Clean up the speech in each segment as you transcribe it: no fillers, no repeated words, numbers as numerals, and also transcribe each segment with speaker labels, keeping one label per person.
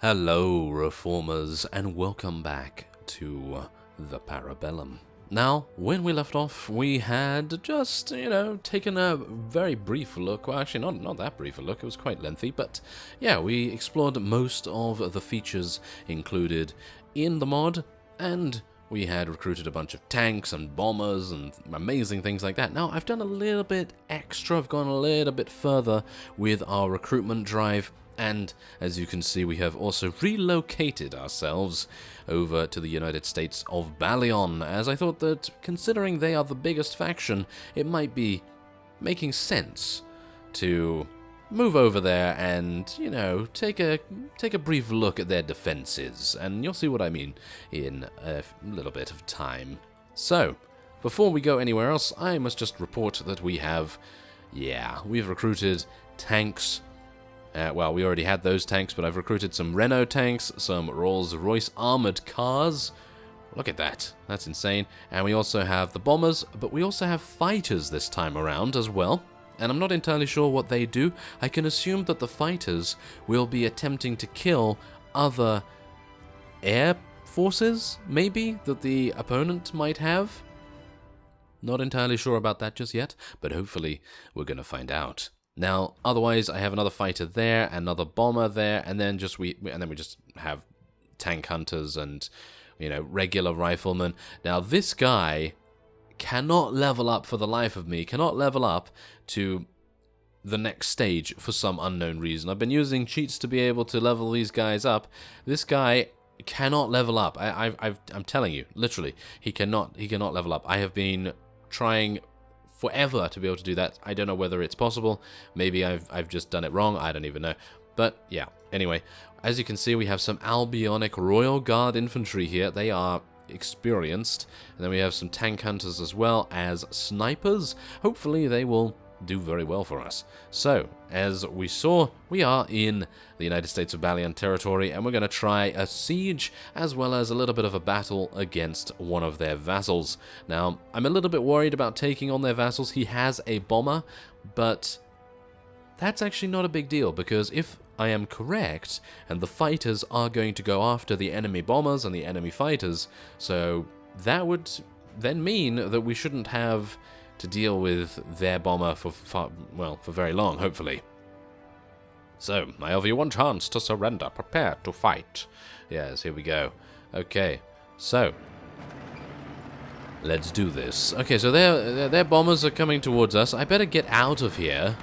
Speaker 1: Hello, Reformers, and welcome back to the Parabellum. Now, when we left off, we had just, taken a very brief look. Well, actually, not that brief a look. It was quite lengthy, but yeah, we explored most of the features included in the mod, and we had recruited a bunch of tanks and bombers and amazing things like that. Now, I've done a little bit extra. I've gone a little bit further with our recruitment drive. And as you can see, we have also relocated ourselves over to the United States of Ballion, as I thought that, considering they are the biggest faction, it might be making sense to move over there and, take a brief look at their defenses, and you'll see what I mean in a little bit of time. So, before we go anywhere else, I must just report that we've recruited tanks. Well, we already had those tanks, but I've recruited some Renault tanks, some Rolls-Royce armored cars. Look at that. That's insane. And we also have the bombers, but we also have fighters this time around as well. And I'm not entirely sure what they do. I can assume that the fighters will be attempting to kill other air forces, maybe, that the opponent might have. Not entirely sure about that just yet, but hopefully we're going to find out. Now, otherwise, I have another fighter there, another bomber there, and then we just have tank hunters and, regular riflemen. Now, this guy cannot level up for the life of me, cannot level up to the next stage for some unknown reason. I've been using cheats to be able to level these guys up. This guy cannot level up. I'm telling you, literally, he cannot level up. I have been trying forever to be able to do that. I don't know whether it's possible. Maybe I've just done it wrong. I don't even know. But yeah, anyway, as you can see, we have some Albionic Royal Guard infantry here. They are experienced. And then we have some tank hunters as well as snipers. Hopefully they will do very well for us. So, as we saw, we are in the United States of Ballion territory, and we're going to try a siege as well as a little bit of a battle against one of their vassals. Now, I'm a little bit worried about taking on their vassals. He has a bomber, but that's actually not a big deal, because if I am correct, and the fighters are going to go after the enemy bombers and the enemy fighters, so that would then mean that we shouldn't have to deal with their bomber for very long, hopefully. So, I offer you one chance to surrender. Prepare to fight. Yes, here we go. Okay, so let's do this. Okay, so their bombers are coming towards us. I better get out of here.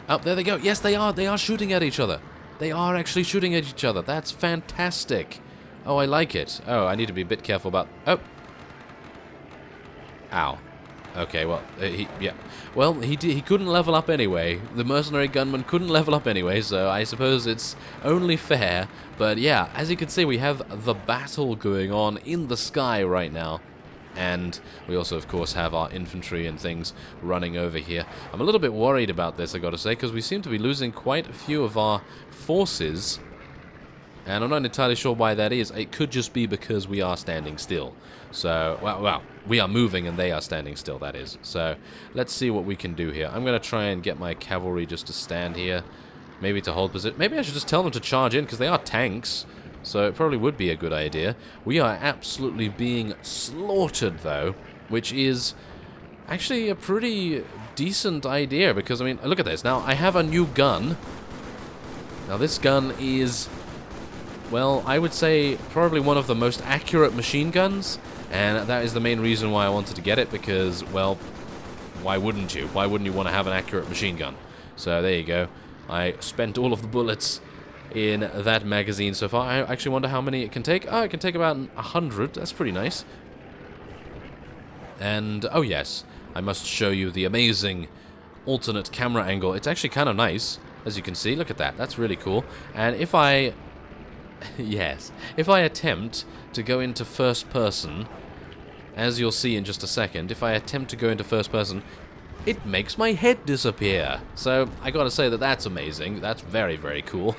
Speaker 1: Oh, there they go. Yes, they are. They are shooting at each other. They are actually shooting at each other. That's fantastic. Oh, I like it. Oh, I need to be a bit careful about... Oh. Ow. Okay, well, he couldn't level up anyway. The mercenary gunman couldn't level up anyway, so I suppose it's only fair. But yeah, as you can see, we have the battle going on in the sky right now. And we also, of course, have our infantry and things running over here. I'm a little bit worried about this, I gotta say, because we seem to be losing quite a few of our forces. And I'm not entirely sure why that is. It could just be because we are standing still. So, well, we are moving and they are standing still, that is. So, let's see what we can do here. I'm going to try and get my cavalry just to stand here. Maybe to hold position. Maybe I should just tell them to charge in, because they are tanks. So, it probably would be a good idea. We are absolutely being slaughtered, though, which is actually a pretty decent idea, because, I mean, look at this. Now, I have a new gun. Now, this gun is... well, I would say probably one of the most accurate machine guns, and that is the main reason why I wanted to get it, because, well, why wouldn't you? Why wouldn't you want to have an accurate machine gun? So there you go. I spent all of the bullets in that magazine so far. I actually wonder how many it can take. Oh, it can take about 100. That's pretty nice. And, oh yes, I must show you the amazing alternate camera angle. It's actually kind of nice, as you can see. Look at that. That's really cool. And if I... yes, if I attempt to go into first person, as you'll see in just a second, if I attempt to go into first person, it makes my head disappear. So, I gotta say that that's amazing. That's very, very cool.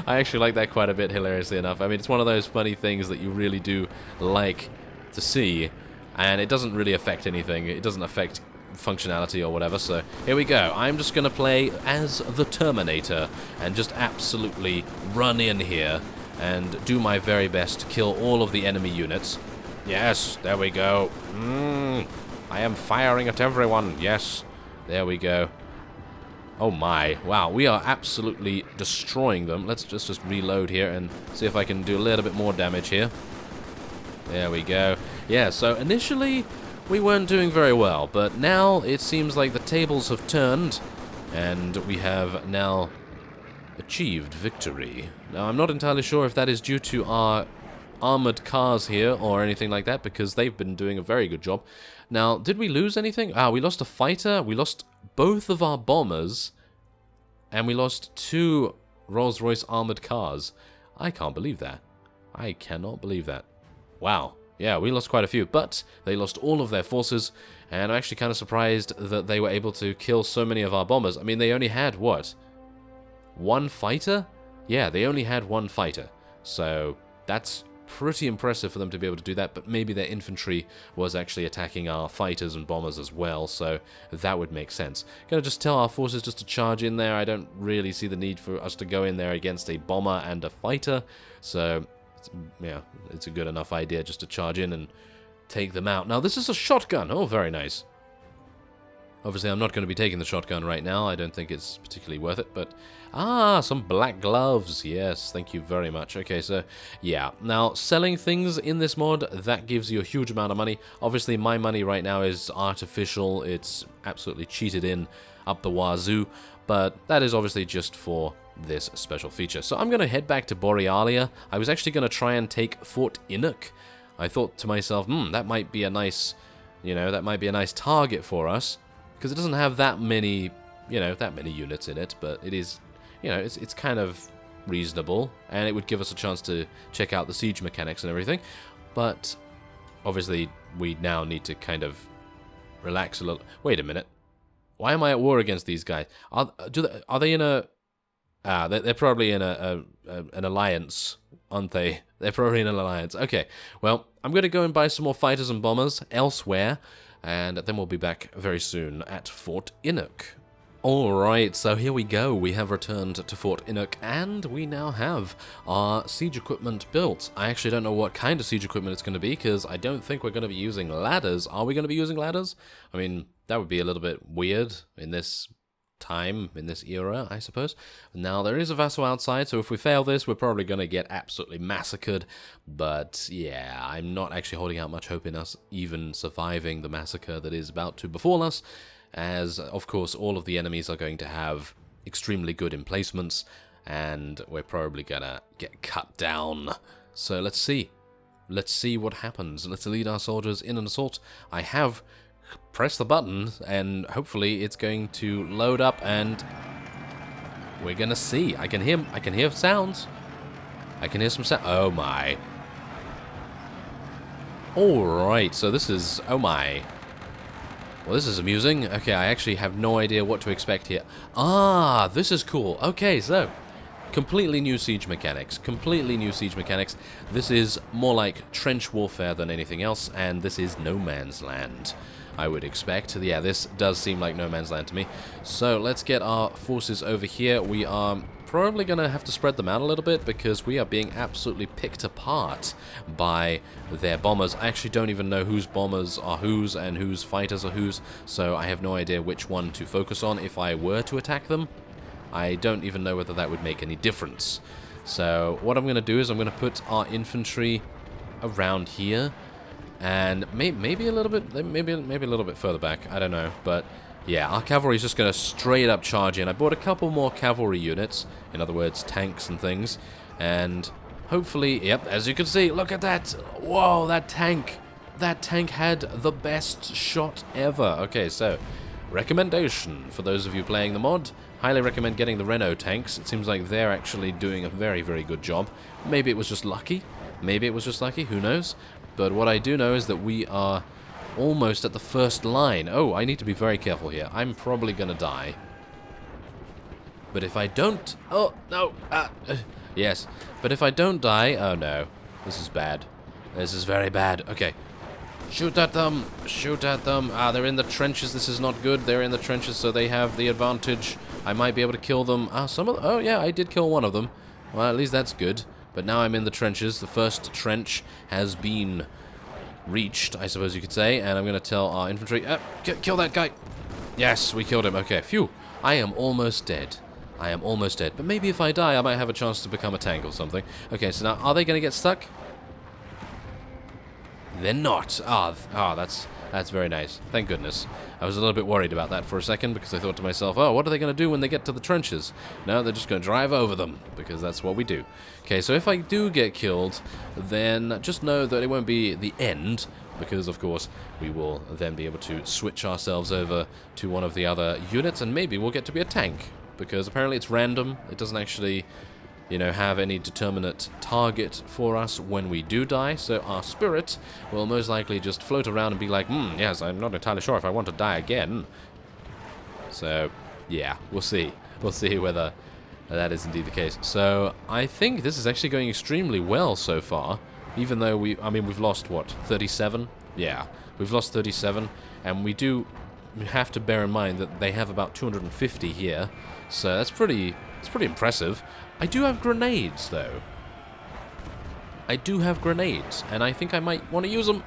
Speaker 1: I actually like that quite a bit, hilariously enough. I mean, it's one of those funny things that you really do like to see, and it doesn't really affect anything. It doesn't affect functionality or whatever, so here we go. I'm just going to play as the Terminator and just absolutely run in here and do my very best to kill all of the enemy units. Yes, there we go. I am firing at everyone. Yes, there we go. Oh my, wow, we are absolutely destroying them. Let's just reload here and see if I can do a little bit more damage here. There we go. Yeah, so initially we weren't doing very well, but now it seems like the tables have turned and we have now achieved victory. Now, I'm not entirely sure if that is due to our armored cars here or anything like that, because they've been doing a very good job. Now, did we lose anything? We lost a fighter, we lost both of our bombers, and we lost 2 Rolls-Royce armored cars. I can't believe that. I cannot believe that. Wow. Yeah, we lost quite a few, but they lost all of their forces, and I'm actually kind of surprised that they were able to kill so many of our bombers. I mean, they only had, what? 1 fighter? Yeah, they only had 1 fighter. So, that's pretty impressive for them to be able to do that, but maybe their infantry was actually attacking our fighters and bombers as well, so that would make sense. Gonna just tell our forces just to charge in there. I don't really see the need for us to go in there against a bomber and a fighter, so yeah, it's a good enough idea just to charge in and take them out. Now, this is a shotgun. Oh, very nice. Obviously, I'm not going to be taking the shotgun right now. I don't think it's particularly worth it, but... some black gloves. Yes, thank you very much. Okay, so, yeah. Now, selling things in this mod, that gives you a huge amount of money. Obviously, my money right now is artificial. It's absolutely cheated in up the wazoo, but that is obviously just for this special feature. So I'm going to head back to Borealia. I was actually going to try and take Fort Inuk. I thought to myself, that might be a nice, that might be a nice target for us. Because it doesn't have that many, that many units in it, but it is, it's kind of reasonable, and it would give us a chance to check out the siege mechanics and everything. But obviously, we now need to kind of relax a little. Wait a minute, why am I at war against these guys? Are they in a? They're probably in an alliance, aren't they? They're probably in an alliance. Okay, well, I'm going to go and buy some more fighters and bombers elsewhere. And then we'll be back very soon at Fort Inuk. Alright, so here we go. We have returned to Fort Inuk, and we now have our siege equipment built. I actually don't know what kind of siege equipment it's going to be, because I don't think we're going to be using ladders. Are we going to be using ladders? I mean, that would be a little bit weird in this time, in this era, I suppose. Now, there is a vessel outside, so if we fail this, we're probably going to get absolutely massacred. But, yeah, I'm not actually holding out much hope in us even surviving the massacre that is about to befall us, as, of course, all of the enemies are going to have extremely good emplacements, and we're probably going to get cut down. So, let's see. Let's see what happens. Let's lead our soldiers in an assault. I have pressed the button, and hopefully it's going to load up, and we're gonna see. I can hear sounds. I can hear some sound. Oh my. Alright, so this is, oh my. Well, this is amusing. Okay, I actually have no idea what to expect here. Ah, this is cool. Okay, so completely new siege mechanics. Completely new siege mechanics. This is more like trench warfare than anything else, and this is no man's land, I would expect. Yeah, this does seem like no man's land to me. So let's get our forces over here. We are probably going to have to spread them out a little bit, because we are being absolutely picked apart by their bombers. I actually don't even know whose bombers are whose and whose fighters are whose, so I have no idea which one to focus on if I were to attack them. I don't even know whether that would make any difference. So what I'm going to do is I'm going to put our infantry around here, and maybe a little bit, maybe a little bit further back. I don't know, but yeah, our cavalry is just going to straight up charge in. I bought a couple more cavalry units, in other words, tanks and things, and hopefully, yep, as you can see, look at that. Whoa, that tank had the best shot ever. Okay, so recommendation for those of you playing the mod. Highly recommend getting the Renault tanks. It seems like they're actually doing a very, very good job. Maybe it was just lucky. Maybe it was just lucky. Who knows? But what I do know is that we are almost at the first line. Oh, I need to be very careful here. I'm probably going to die. But if I don't... Oh, no. Yes. But if I don't die... Oh, no. This is bad. This is very bad. Okay. Shoot at them! Shoot at them! Ah, they're in the trenches. This is not good. They're in the trenches, so they have the advantage. I might be able to kill them. Ah, oh yeah, I did kill one of them. Well, at least that's good. But now I'm in the trenches. The first trench has been reached, I suppose you could say. And I'm going to tell our infantry, kill that guy. Yes, we killed him. Okay, phew. I am almost dead. I am almost dead. But maybe if I die, I might have a chance to become a tank or something. Okay, so now, are they going to get stuck? They're not. That's very nice. Thank goodness. I was a little bit worried about that for a second because I thought to myself, oh, what are they going to do when they get to the trenches? No, they're just going to drive over them because that's what we do. Okay, so if I do get killed, then just know that it won't be the end because, of course, we will then be able to switch ourselves over to one of the other units and maybe we'll get to be a tank because apparently it's random. It doesn't actually, you know, have any determinate target for us when we do die, so our spirit will most likely just float around and be like, yes, I'm not entirely sure if I want to die again. So, yeah, we'll see. We'll see whether that is indeed the case. So, I think this is actually going extremely well so far, even though we've lost, what, 37? Yeah, we've lost 37, and we have to bear in mind that they have about 250 here, so that's pretty impressive. I do have grenades, though. I do have grenades, and I think I might want to use them.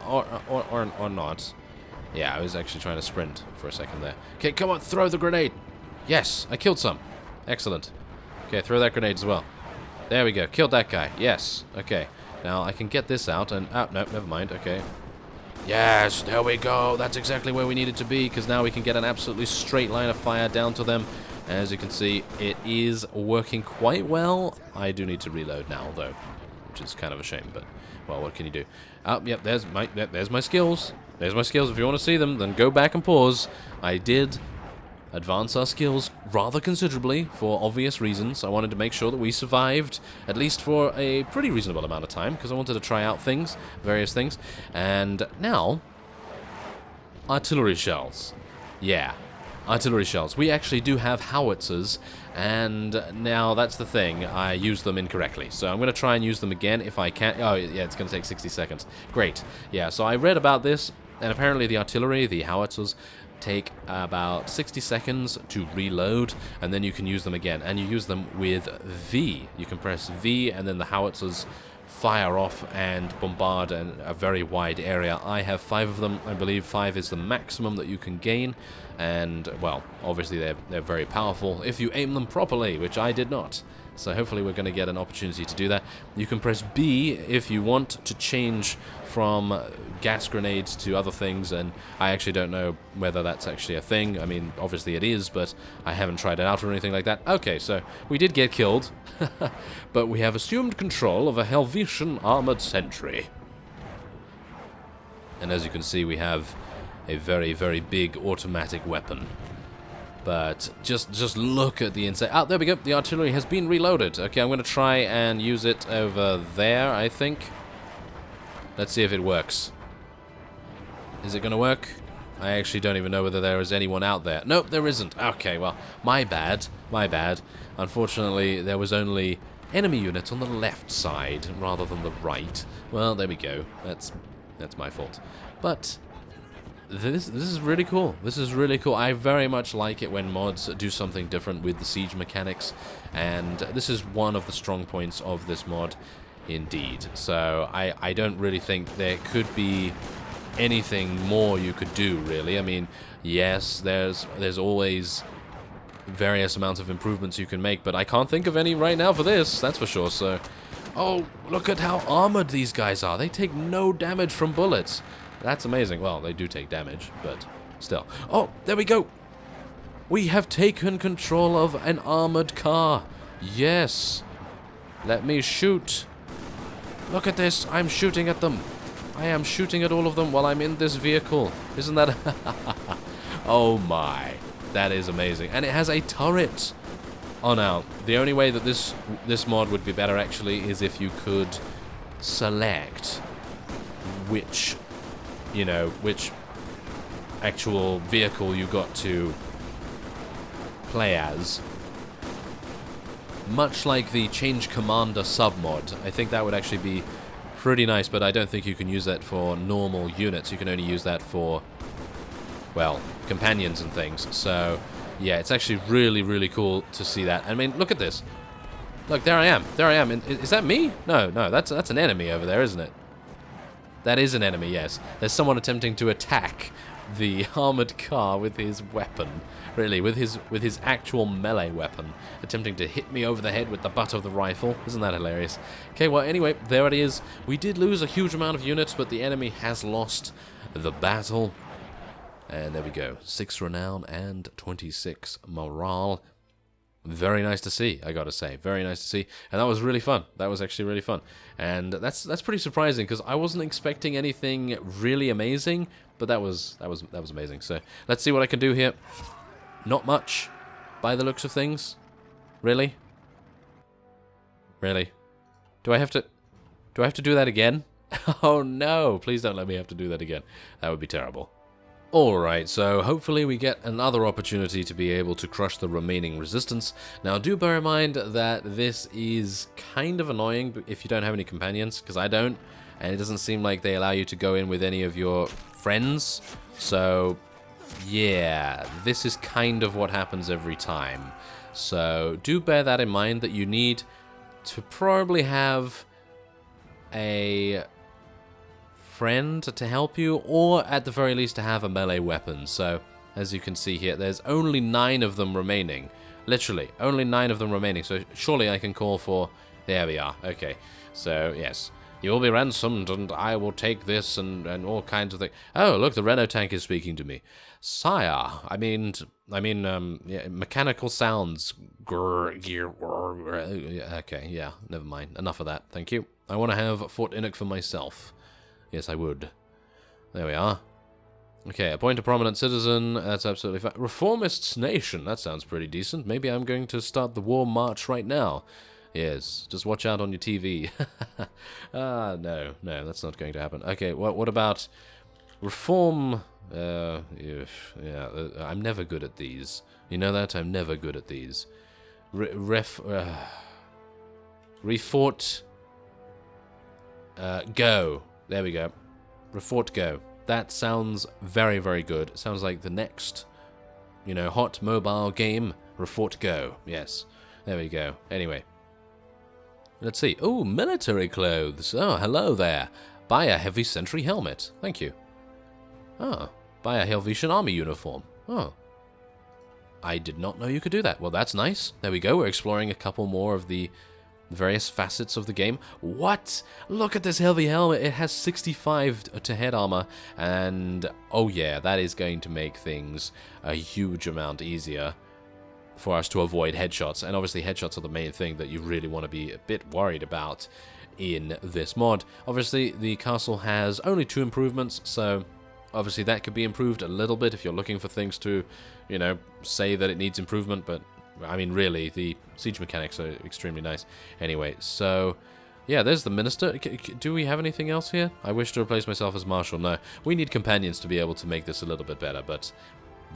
Speaker 1: Or not. Yeah, I was actually trying to sprint for a second there. Okay, come on, throw the grenade. Yes, I killed some. Excellent. Okay, throw that grenade as well. There we go, killed that guy. Yes, okay. Now, I can get this out, and... oh, no, never mind, okay. Yes, there we go. That's exactly where we needed to be, because now we can get an absolutely straight line of fire down to them. As you can see, it is working quite well. I do need to reload now, though, which is kind of a shame, but, well, what can you do? Oh, yep, there's my skills. There's my skills. If you want to see them, then go back and pause. I did advance our skills rather considerably for obvious reasons. I wanted to make sure that we survived, at least for a pretty reasonable amount of time, because I wanted to try out things, various things. And now, artillery shells. Yeah. Artillery shells. We actually do have howitzers, and now that's the thing. I used them incorrectly, so I'm going to try and use them again if I can. Oh, yeah, it's going to take 60 seconds. Great. Yeah, so I read about this, and apparently the artillery, the howitzers, take about 60 seconds to reload, and then you can use them again. And you use them with V. You can press V, and then the howitzers fire off and bombard a very wide area. I have 5 of them. I believe 5 is the maximum that you can gain. And, well, obviously they're very powerful if you aim them properly, which I did not. So hopefully we're going to get an opportunity to do that. You can press B if you want to change from gas grenades to other things, and I actually don't know whether that's actually a thing. I mean, obviously it is, but I haven't tried it out or anything like that. Okay, so we did get killed, but we have assumed control of a Helvetian armored sentry. And as you can see, we have a very, very big automatic weapon. But just look at the inside. Oh, there we go. The artillery has been reloaded. Okay, I'm going to try and use it over there, I think. Let's see if it works. Is it going to work? I actually don't even know whether there is anyone out there. Nope, there isn't. Okay, well, my bad. My bad. Unfortunately, there was only enemy units on the left side rather than the right. Well, there we go. That's my fault. But this is really cool. This is really cool. I very much like it when mods do something different with the siege mechanics, and this is one of the strong points of this mod, indeed. So I don't really think there could be anything more you could do, really. I mean, yes, there's always various amounts of improvements you can make, but I can't think of any right now for this, that's for sure. So, oh, look at how armored these guys are. They take no damage from bullets. That's amazing. Well, they do take damage, but still. Oh, there we go. We have taken control of an armored car. Yes. Let me shoot. Look at this. I'm shooting at them. I am shooting at all of them while I'm in this vehicle. Isn't that... Oh my. That is amazing. And it has a turret. Oh, now, the only way that this mod would be better, actually, is if you could select which actual vehicle you got to play as. Much like the Change Commander submod. I think that would actually be Pretty nice, but I don't think you can use that for normal units. You can only use that for, well, companions and things. So, yeah, it's actually really, really cool to see that. I mean, look at this. Look, there I am. There I am. Is that me? No, that's an enemy over there, isn't it? That is an enemy, yes. There's someone attempting to attack the armored car with his weapon. Really, with his actual melee weapon. Attempting to hit me over the head with the butt of the rifle. Isn't that hilarious? Okay, well, anyway, there it is. We did lose a huge amount of units, but the enemy has lost the battle. And there we go. 6 renown and 26 morale. Very nice to see, I gotta say. Very nice to see. And that was really fun. That was actually really fun. And that's pretty surprising, because I wasn't expecting anything really amazing, but that was amazing. So let's see what I can do here. Not much, by the looks of things. Really? Really? Do I have to do that again? Oh no, please don't let me have to do that again. That would be terrible. Alright, so hopefully we get another opportunity to be able to crush the remaining resistance. Now do bear in mind that this is kind of annoying if you don't have any companions, because I don't, and it doesn't seem like they allow you to go in with any of your friends. So yeah, this is kind of what happens every time. So do bear that in mind, that you need to probably have a friend to help you, or at the very least to have a melee weapon. So as you can see here, there's only 9 of them remaining. Literally, only 9 of them remaining. So surely I can call for... There we are. Okay. So, yes. You will be ransomed, and I will take this, and all kinds of things. Oh, look, the Renault tank is speaking to me. Sire, I mean, yeah, mechanical sounds. Okay, yeah, never mind. Enough of that. Thank you. I want to have Fort Inuk for myself. Yes, I would. There we are. Okay, appoint a prominent citizen. That's absolutely fine. Reformists Nation. That sounds pretty decent. Maybe I'm going to start the war march right now. Yes, just watch out on your TV. No, that's not going to happen. Okay, what about reform? Yeah, I'm never good at these. You know that? I'm never good at these. Refort. Go. There we go. Refort Go. That sounds very, very good. Sounds like the next, hot mobile game. Refort Go. Yes. There we go. Anyway. Let's see. Oh, military clothes. Oh, hello there. Buy a heavy sentry helmet. Thank you. Oh, buy a Helvetian army uniform. Oh. I did not know you could do that. Well, that's nice. There we go. We're exploring a couple more of the various facets of the game. What? Look at this heavy helmet. It has 65 to head armor, and oh yeah, that is going to make things a huge amount easier for us to avoid headshots. And obviously headshots are the main thing that you really want to be a bit worried about in this mod. Obviously the castle has only 2 improvements, so obviously that could be improved a little bit if you're looking for things to, say that it needs improvement, but I mean, really, the siege mechanics are extremely nice. Anyway, so, yeah, there's the minister. Do we have anything else here? I wish to replace myself as marshal. No, we need companions to be able to make this a little bit better, but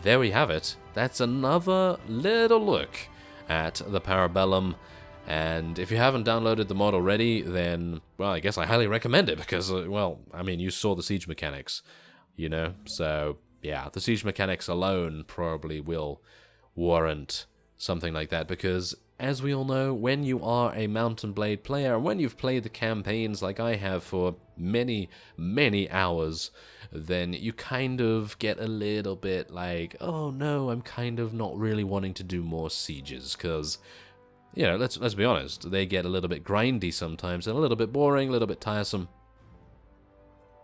Speaker 1: there we have it. That's another little look at the Parabellum. And if you haven't downloaded the mod already, then, well, I guess I highly recommend it because, well, I mean, you saw the siege mechanics, So, yeah, the siege mechanics alone probably will warrant something like that, because as we all know, when you are a Mount and Blade player, and when you've played the campaigns like I have for many, many hours, then you kind of get a little bit like, oh no, I'm kind of not really wanting to do more sieges, because, let's be honest, they get a little bit grindy sometimes, and a little bit boring, a little bit tiresome.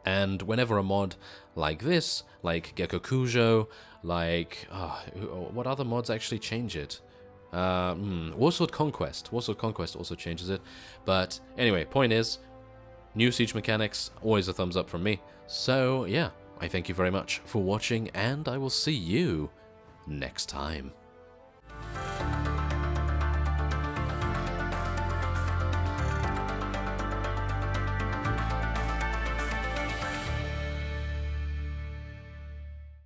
Speaker 1: And whenever a mod like this, like Gecko Kujo, like, what other mods actually change it? Warsword Conquest. Warsword Conquest also changes it. But anyway, point is, new siege mechanics, always a thumbs up from me. So yeah, I thank you very much for watching, and I will see you next time.